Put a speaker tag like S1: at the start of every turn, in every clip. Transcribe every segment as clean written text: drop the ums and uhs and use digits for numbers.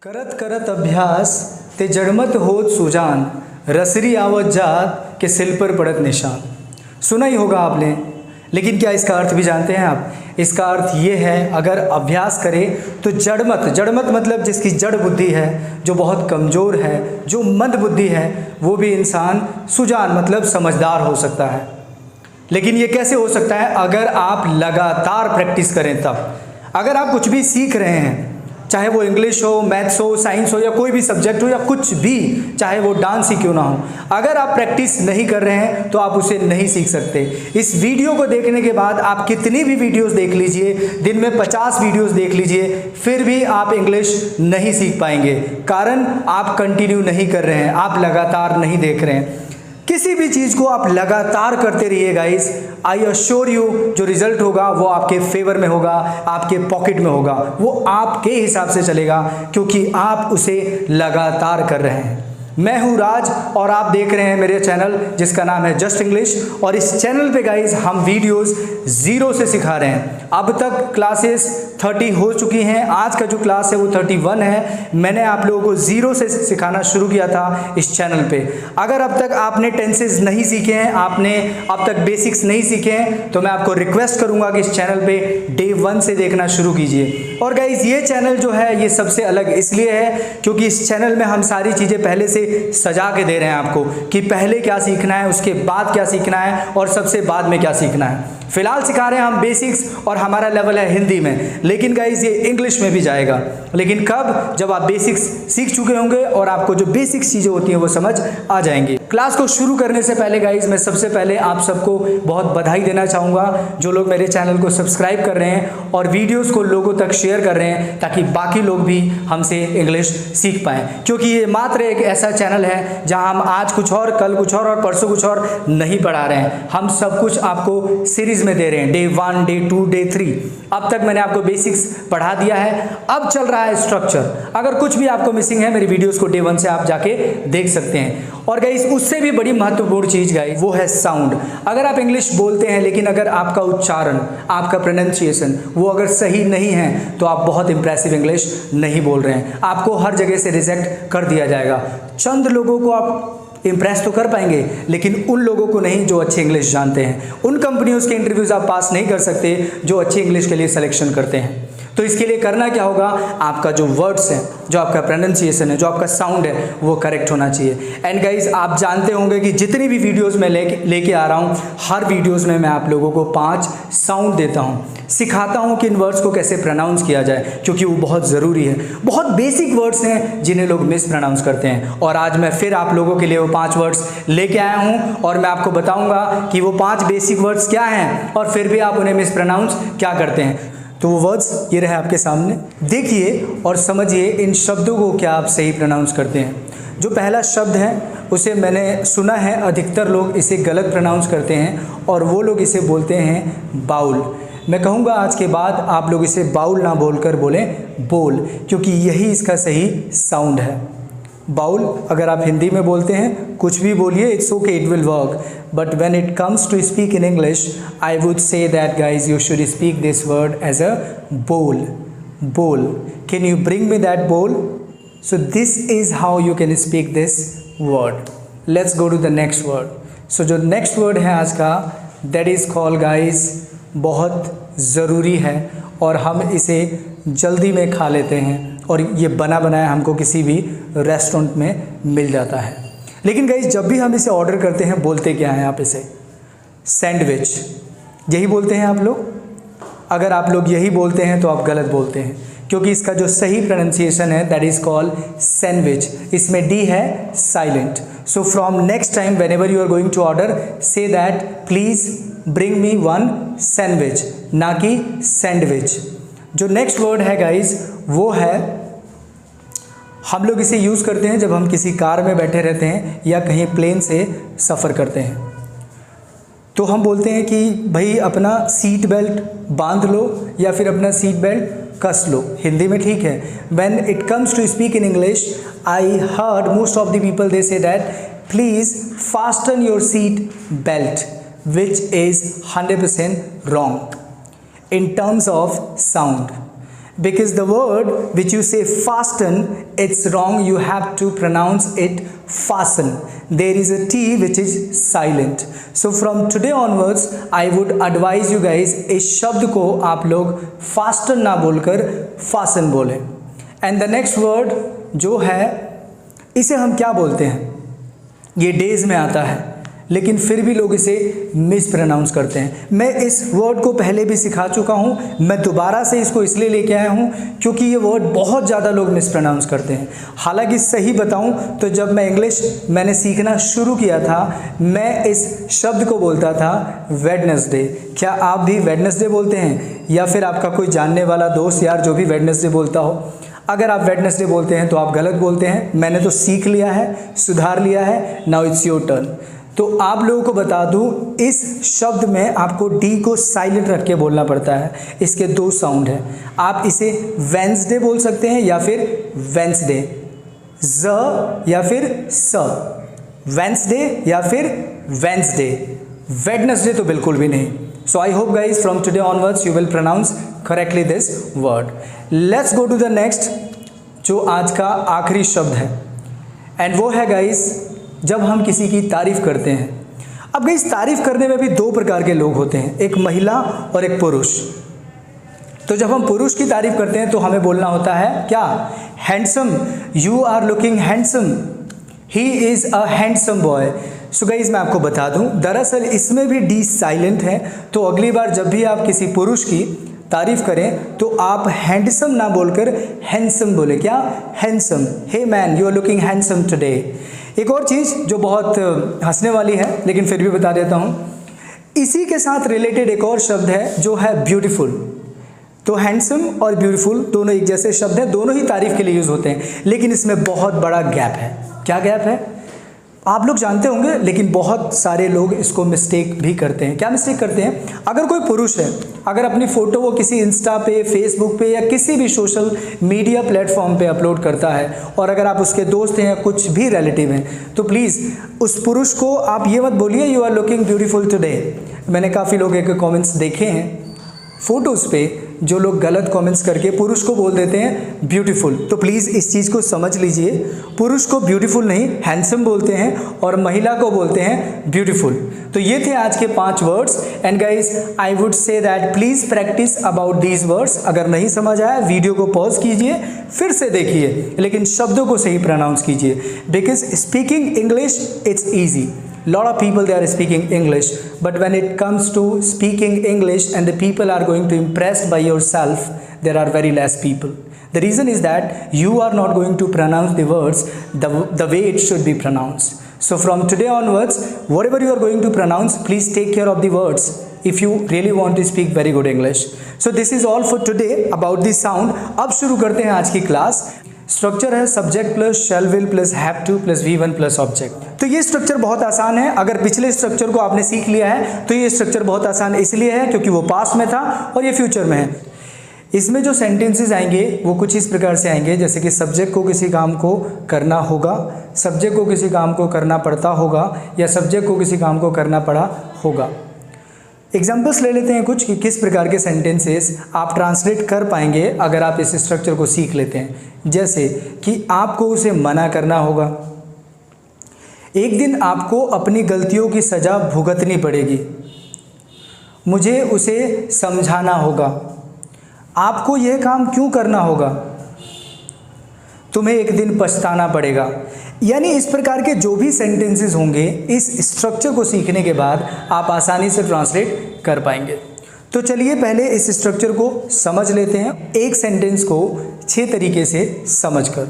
S1: करत करत अभ्यास ते जड़मत होत सुजान, रसरी आवत जात के सिल पर पड़त निशान। सुना ही होगा आपने, लेकिन क्या इसका अर्थ भी जानते हैं आप? इसका अर्थ ये है, अगर अभ्यास करें तो जड़मत मतलब जिसकी जड़ बुद्धि है, जो बहुत कमज़ोर है, जो मंद बुद्धि है, वो भी इंसान सुजान मतलब समझदार हो सकता है। लेकिन ये कैसे हो सकता है? अगर आप लगातार प्रैक्टिस करें तब। अगर आप कुछ भी सीख रहे हैं, चाहे वो इंग्लिश हो, मैथ्स हो, साइंस हो, या कोई भी सब्जेक्ट हो, या कुछ भी, चाहे वो डांस ही क्यों ना हो, अगर आप प्रैक्टिस नहीं कर रहे हैं तो आप उसे नहीं सीख सकते। इस वीडियो को देखने के बाद आप कितनी भी वीडियोस देख लीजिए, दिन में 50 वीडियोस देख लीजिए, फिर भी आप इंग्लिश नहीं सीख पाएंगे। कारण आप कंटिन्यू नहीं कर रहे हैं, आप लगातार नहीं देख रहे हैं। किसी भी चीज़ को आप लगातार करते रहिए गाइस, आई अश्योर यू, जो रिजल्ट होगा वो आपके फेवर में होगा, आपके पॉकेट में होगा, वो आपके हिसाब से चलेगा, क्योंकि आप उसे लगातार कर रहे हैं। मैं हूं राज और आप देख रहे हैं मेरे चैनल जिसका नाम है जस्ट इंग्लिश। और इस चैनल पे गाइस हम वीडियोस जीरो से सिखा रहे हैं। अब तक क्लासेस 30 हो चुकी हैं, आज का जो क्लास है वो 31 है। मैंने आप लोगों को जीरो से सिखाना शुरू किया था इस चैनल पे। अगर अब तक आपने टेंसेज नहीं सीखे हैं, आपने अब तक बेसिक्स नहीं सीखे हैं, तो मैं आपको रिक्वेस्ट करूंगा कि इस चैनल पे डे 1 से देखना शुरू कीजिए। और गाइस ये चैनल जो है ये सबसे अलग इसलिए है क्योंकि इस चैनल में हम सारी चीज़ें पहले से सजा के दे रहे हैं आपको, कि पहले क्या सीखना है, उसके बाद क्या सीखना है, और सबसे बाद में क्या सीखना है। फिलहाल सिखा रहे हैं हम बेसिक्स, और हमारा लेवल है हिंदी में, लेकिन गाइस ये इंग्लिश में भी जाएगा। लेकिन कब? जब आप बेसिक्स सीख चुके होंगे और आपको जो बेसिक्स चीज़ें होती हैं वो समझ आ जाएंगी। क्लास को शुरू करने से पहले गाइस मैं सबसे पहले आप सबको बहुत बधाई देना चाहूँगा, जो लोग मेरे चैनल को सब्सक्राइब कर रहे हैं और वीडियोज़ को लोगों तक शेयर कर रहे हैं, ताकि बाकी लोग भी हमसे इंग्लिश सीख पाएँ। क्योंकि ये मात्र एक ऐसा चैनल है जहाँ हम आज कुछ और, कल कुछ और परसों कुछ और नहीं पढ़ा रहे हैं। हम सब कुछ आपको सीरीज में दे रहे हैं, डे 1, डे 2, डे 3। अब तक मैंने आपको बेसिक्स पढ़ा दिया है, अब चल रहा है स्ट्रक्चर। अगर कुछ भी आपको मिसिंग है, मेरी वीडियोस को डे 1 से आप जाके देख सकते हैं। और गाइस उससे भी बड़ी महत्वपूर्ण चीज़ गाइस वो है साउंड। अगर आप इंग्लिश बोलते हैं लेकिन अगर आपका उच्चारण, आपका प्रोनाउंसिएशन वो अगर सही नहीं है, तो आप बहुत इंप्रेसिव इंग्लिश नहीं बोल रहे हैं। आपको हर जगह से रिजेक्ट कर दिया जाएगा। चंद लोगों को आप इम्प्रेस तो कर पाएंगे, लेकिन उन लोगों को नहीं जो अच्छे इंग्लिश जानते हैं। उन कंपनियों के इंटरव्यूज़ आप पास नहीं कर सकते जो अच्छे इंग्लिश के लिए सिलेक्शन करते हैं। तो इसके लिए करना क्या होगा? आपका जो वर्ड्स हैं, जो आपका प्रोनाउंसिएशन है, जो आपका साउंड है, वो करेक्ट होना चाहिए। एंड गाइज आप जानते होंगे कि जितनी भी वीडियोस मैं लेके आ रहा हूँ, हर वीडियोस में मैं आप लोगों को 5 साउंड देता हूँ, सिखाता हूँ कि इन वर्ड्स को कैसे प्रोनाउंस किया जाए, क्योंकि वो बहुत ज़रूरी है। बहुत बेसिक वर्ड्स हैं जिन्हें लोग मिस प्रोनाउंस करते हैं। और आज मैं फिर आप लोगों के लिए वो 5 वर्ड्स लेके आया हूँ, और मैं आपको बताऊँगा कि वो 5 बेसिक वर्ड्स क्या हैं, और फिर भी आप उन्हें मिस प्रोनाउंस क्या करते हैं। तो वो वर्ड्स ये रहे आपके सामने, देखिए और समझिए इन शब्दों को क्या आप सही प्रोनाउंस करते हैं। जो पहला शब्द है उसे मैंने सुना है अधिकतर लोग इसे गलत प्रोनाउंस करते हैं, और वो लोग इसे बोलते हैं बाउल। मैं कहूँगा आज के बाद आप लोग इसे बाउल ना बोलकर बोलें बोल, क्योंकि यही इसका सही साउंड है। बाउल अगर आप हिंदी में बोलते हैं कुछ भी बोलिए, it's okay, it will work, but when it comes to speak in English I would say that guys you should speak this word as a bowl. Bowl, can you bring me that bowl? So this is how you can speak this word. Let's go to the next word. So जो next word है आज का, that is called guys, बहुत ज़रूरी है और हम इसे जल्दी में खा लेते हैं, और ये बना बनाया हमको किसी भी रेस्टोरेंट में मिल जाता है। लेकिन गाइस जब भी हम इसे ऑर्डर करते हैं बोलते क्या हैं आप इसे? सैंडविच, यही बोलते हैं आप लोग। अगर आप लोग यही बोलते हैं तो आप गलत बोलते हैं, क्योंकि इसका जो सही प्रोनाउंसिएशन है दैट इज़ कॉल्ड सैंडविच। इसमें डी है साइलेंट। So from next time whenever you are going to order, say that please bring me 1 sandwich, ना कि सैंडविच। जो नेक्स्ट वर्ड है गाइज वो है, हम लोग इसे यूज़ करते हैं जब हम किसी कार में बैठे रहते हैं या कहीं प्लेन से सफ़र करते हैं, तो हम बोलते हैं कि भाई अपना सीट बेल्ट बांध लो या फिर अपना सीट बेल्ट कस लो। हिंदी में ठीक है। When it comes to speak in English I heard most of the people they say that please fasten your seat belt, which is 100% wrong in terms of sound. because the word which you say fasten, it's wrong. You have to pronounce it fasten. There is a T which is silent. So from today onwards I would advise you guys, इस शब्द को आप लोग fasten ना बोलकर fasten बोलें. And the next word जो है, इसे हम क्या बोलते हैं? ये डेज में आता है, लेकिन फिर भी लोग इसे मिस प्रोनाउंस करते हैं. मैं इस वर्ड को पहले भी सिखा चुका हूँ, मैं दोबारा से इसको इसलिए लेके आया हूँ क्योंकि ये वर्ड बहुत ज़्यादा लोग मिस प्रोनाउंस करते हैं. हालांकि सही बताऊँ तो जब मैं इंग्लिश मैंने सीखना शुरू किया था, मैं इस शब्द को बोलता था वेडनेसडे. क्या आप भी वेडनेसडे बोलते हैं, या फिर आपका कोई जानने वाला दोस्त यार जो भी वेडनेसडे बोलता हो? अगर आप वेडनेसडे बोलते हैं तो आप गलत बोलते हैं. मैंने तो सीख लिया है, सुधार लिया है. Now it's your turn. तो आप लोगों को बता दूं, इस शब्द में आपको डी को साइलेंट रख के बोलना पड़ता है. इसके दो साउंड हैं. आप इसे वेंसडे बोल सकते हैं या फिर वेंसडे, ज या फिर स. वेंसडे या फिर वेंसडे. वेडनेसडे तो बिल्कुल भी नहीं. So I hope guys from today onwards you will pronounce correctly this word. Let's go to the next, जो आज का आखिरी शब्द है, and वो है guys जब हम किसी की तारीफ करते हैं. अब guys तारीफ करने में भी दो प्रकार के लोग होते हैं, एक महिला और एक पुरुष. तो जब हम पुरुष की तारीफ करते हैं तो हमें बोलना होता है क्या? Handsome. You are looking handsome. He is a handsome boy. So guys मैं आपको बता दूं, दरअसल इसमें भी डी साइलेंट है. तो अगली बार जब भी आप किसी पुरुष की तारीफ करें तो आप हैंडसम ना बोलकर हैंडसम बोले. क्या? Handsome. Hey man, you are looking handsome today. एक और चीज़ जो बहुत हंसने वाली है लेकिन फिर भी बता देता हूँ, इसी के साथ रिलेटेड एक और शब्द है जो है ब्यूटीफुल. तो हैंडसम और ब्यूटीफुल दोनों एक जैसे शब्द हैं, दोनों ही तारीफ के लिए यूज़ होते हैं, लेकिन इसमें बहुत बड़ा गैप है. क्या गैप है? आप लोग जानते होंगे, लेकिन बहुत सारे लोग इसको मिस्टेक भी करते हैं. क्या मिस्टेक करते हैं? अगर कोई पुरुष है, अगर अपनी फ़ोटो वो किसी इंस्टा पे, फेसबुक पे या किसी भी सोशल मीडिया प्लेटफॉर्म पे अपलोड करता है, और अगर आप उसके दोस्त हैं या कुछ भी रिलेटिव हैं, तो प्लीज़ उस पुरुष को आप ये मत बोलिए you are looking beautiful today. मैंने काफ़ी लोगों के कमेंट्स देखे हैं फ़ोटोज़ पे, जो लोग गलत कमेंट्स करके पुरुष को बोल देते हैं ब्यूटीफुल. तो प्लीज़ इस चीज़ को समझ लीजिए, पुरुष को ब्यूटीफुल नहीं हैंडसम बोलते हैं, और महिला को बोलते हैं ब्यूटीफुल. तो ये थे आज के 5 words. And guys I would say that please practice about these words. अगर नहीं समझ आया वीडियो को पॉज कीजिए, फिर से देखिए, लेकिन शब्दों को सही प्रोनाउंस कीजिए. Because speaking English it's easy. Lot of people they are speaking English, but when it comes to speaking English and the people are going to impressed by yourself, there are very less people. The reason is that you are not going to pronounce the words the way it should be pronounced. So from today onwards, whatever you are going to pronounce, please take care of the words if you really want to speak very good English. So this is all for today about the sound. अब शुरू करते हैं आज की class. Structure है subject plus shell will plus have two plus V1 plus object. तो ये structure बहुत आसान है. अगर पिछले स्ट्रक्चर को आपने सीख लिया है तो ये स्ट्रक्चर बहुत आसान इसलिए है क्योंकि वो पास्ट में था और ये फ्यूचर में है. इसमें जो सेंटेंसेस आएंगे वो कुछ इस प्रकार से आएंगे, जैसे कि सब्जेक्ट को किसी काम को करना होगा, सब्जेक्ट को किसी काम को करना पड़ता होगा, या सब्जेक्ट को किसी काम को करना पड़ा होगा. एग्जाम्पल्स ले लेते हैं कुछ कि किस प्रकार के सेंटेंसेस आप ट्रांसलेट कर पाएंगे अगर आप इस स्ट्रक्चर को सीख लेते हैं. जैसे कि आपको उसे मना करना होगा, एक दिन आपको अपनी गलतियों की सज़ा भुगतनी पड़ेगी, मुझे उसे समझाना होगा, आपको यह काम क्यों करना होगा, तुम्हें एक दिन पछताना पड़ेगा. यानी इस प्रकार के जो भी सेंटेंसेस होंगे इस स्ट्रक्चर को सीखने के बाद आप आसानी से ट्रांसलेट कर पाएंगे. तो चलिए पहले इस स्ट्रक्चर को समझ लेते हैं, एक सेंटेंस को 6 तरीके से समझकर.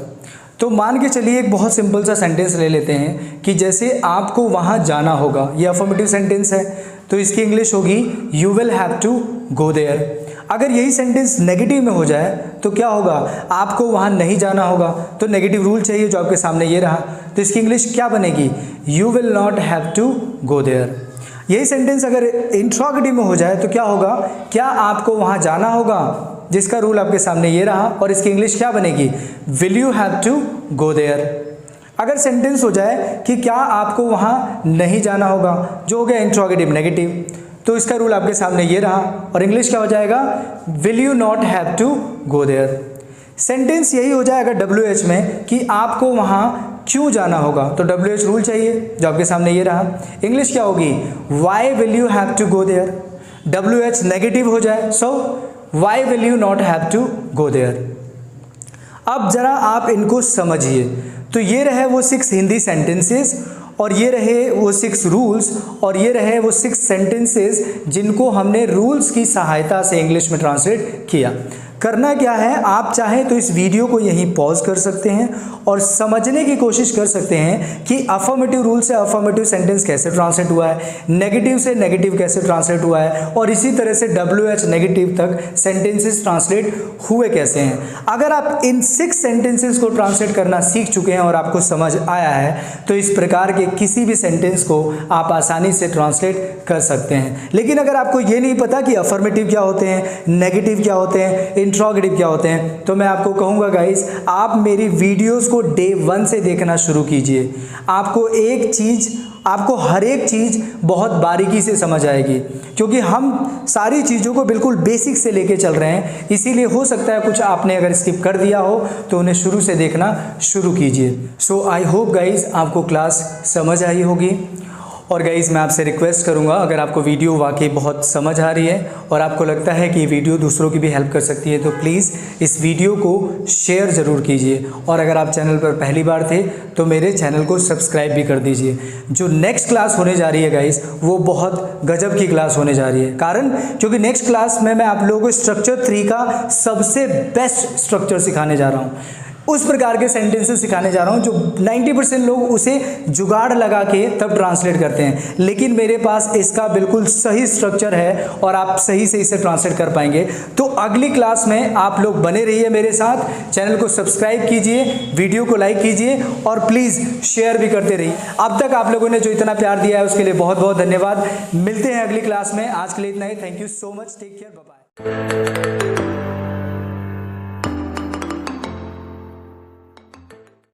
S1: तो मान के चलिए एक बहुत सिंपल सा सेंटेंस ले लेते हैं कि जैसे आपको वहाँ जाना होगा. ये अफर्मेटिव सेंटेंस है तो इसकी इंग्लिश होगी you will have to go there. अगर यही सेंटेंस नेगेटिव में हो जाए तो क्या होगा? आपको वहाँ नहीं जाना होगा. तो नेगेटिव रूल चाहिए जो आपके सामने ये रहा, तो इसकी इंग्लिश क्या बनेगी? You will not have to go there. यही सेंटेंस अगर इंट्रोगेटिव में हो जाए तो क्या होगा? क्या आपको वहाँ जाना होगा, जिसका रूल आपके सामने ये रहा, और इसकी इंग्लिश क्या बनेगी? Will you have to go there. अगर सेंटेंस हो जाए कि क्या आपको वहाँ नहीं जाना होगा, जो हो गया इंट्रोगेटिव नेगेटिव, तो इसका रूल आपके सामने ये रहा। और इंग्लिश क्या हो जाएगा, will you not have to go there. Sentence यही हो जाएगा WH में कि आपको वहाँ क्यों जाना होगा, तो WH रूल चाहिए जो आपके सामने ये रहा। इंग्लिश क्या होगी, why will you have to go there, WH negative हो जाए, so why will you not have to go there. अब जरा आप इनको समझिए। तो ये रहे वो 6 हिंदी सेंटेंसेस, और ये रहे वो 6 रूल्स, और ये रहे वो 6 सेंटेंसेस जिनको हमने रूल्स की सहायता से इंग्लिश में ट्रांसलेट किया। करना क्या है, आप चाहें तो इस वीडियो को यहीं पॉज कर सकते हैं और समझने की कोशिश कर सकते हैं कि अफर्मेटिव रूल से अफर्मेटिव सेंटेंस कैसे ट्रांसलेट हुआ है, नेगेटिव से नेगेटिव कैसे ट्रांसलेट हुआ है, और इसी तरह से WH नेगेटिव तक सेंटेंसेस ट्रांसलेट हुए कैसे हैं। अगर आप इन 6 सेंटेंसेस को ट्रांसलेट करना सीख चुके हैं और आपको समझ आया है, तो इस प्रकार के किसी भी सेंटेंस को आप आसानी से ट्रांसलेट कर सकते हैं। लेकिन अगर आपको ये नहीं पता कि अफर्मेटिव क्या होते हैं, नेगेटिव क्या होते हैं, इंट्रोगेटिव क्या होते हैं, तो मैं आपको कहूँगा गाइस, आप मेरी वीडियोस को डे 1 से देखना शुरू कीजिए। आपको हर एक चीज़ बहुत बारीकी से समझ आएगी, क्योंकि हम सारी चीज़ों को बिल्कुल बेसिक से लेके चल रहे हैं। इसीलिए हो सकता है कुछ आपने अगर स्किप कर दिया हो तो उन्हें शुरू से देखना शुरू कीजिए। सो आई होप गाइस आपको क्लास समझ आई होगी। और गाइज़ मैं आपसे रिक्वेस्ट करूंगा, अगर आपको वीडियो वाकई बहुत समझ आ रही है और आपको लगता है कि ये वीडियो दूसरों की भी हेल्प कर सकती है, तो प्लीज़ इस वीडियो को शेयर ज़रूर कीजिए। और अगर आप चैनल पर पहली बार थे तो मेरे चैनल को सब्सक्राइब भी कर दीजिए। जो नेक्स्ट क्लास होने जा रही है गाइज़, वो बहुत गजब की क्लास होने जा रही है। कारण क्योंकि नेक्स्ट क्लास में मैं आप लोगों को स्ट्रक्चर 3 का सबसे बेस्ट स्ट्रक्चर सिखाने जा रहा हूँ। उस प्रकार के सेंटेंसेस सिखाने जा रहा हूं जो 90% लोग उसे जुगाड़ लगा के तब ट्रांसलेट करते हैं, लेकिन मेरे पास इसका बिल्कुल सही स्ट्रक्चर है और आप सही से इसे ट्रांसलेट कर पाएंगे। तो अगली क्लास में आप लोग बने रहिए मेरे साथ, चैनल को सब्सक्राइब कीजिए, वीडियो को लाइक कीजिए और प्लीज़ शेयर भी करते रहिए। अब तक आप लोगों ने जो इतना प्यार दिया है उसके लिए बहुत बहुत धन्यवाद। मिलते हैं अगली क्लास में, आज के लिए इतना ही। Thank you so much, take care, bye bye.